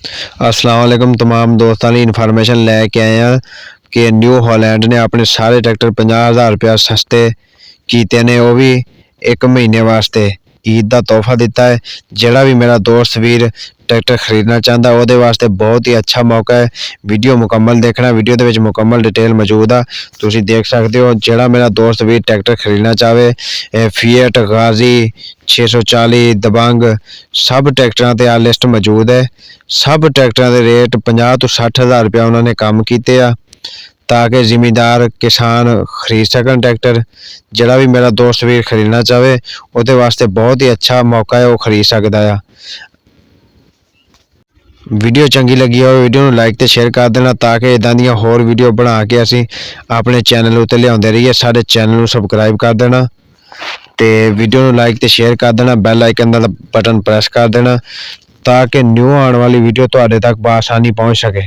अस्सलाम वालेकुम तमाम दोस्तों की इन्फॉर्मेशन लैके आए हैं कि न्यू हॉलैंड ने अपने सारे ट्रैक्टर 50,000 रुपया सस्ते कीते ने, वो भी 1 महीने वास्ते ईद का तोहफा दिता है। जिहड़ा भी मेरा दोस्त वीर ट्रैक्टर खरीदना चाहता वो वास्ते बहुत ही अच्छा मौका है। वीडियो मुकम्मल देखना, वीडियो दे विच मुकम्मल डिटेल मौजूद आ, तुसीं देख सकते हो। जिहड़ा मेरा दोस्त वीर ट्रैक्टर खरीदना चाहे, फीएट गाजी 640 दबंग सब ट्रैक्टरां ते आ लिस्ट मौजूद है। सब ट्रैक्टरां दे रेट 50 तो 60,000 रुपया उन्होंने कम कीते आ ताकि जिमीदार किसान खरीद सकन ट्रैक्टर। जिहड़ा भी मेरा दोस्त वीर खरीदना चाहे उहदे वास्ते बहुत ही अच्छा मौका है, वो खरीद सकदा आ। वीडियो चंगी लगी हो वीडियो नूं लाइक ते शेयर कर देना ताकि इदां दियां होर वीडियो बना के असीं अपने चैनल उत्ते लिआउंदे रहिए। साडे चैनल नूं सबसक्राइब कर देना ते वीडियो नूं लाइक ते शेयर कर देना, बैल आइकन दा बटन प्रेस कर देना ताकि न्यू आने वाली वीडियो तुहाडे तक बआसानी पहुंच सके।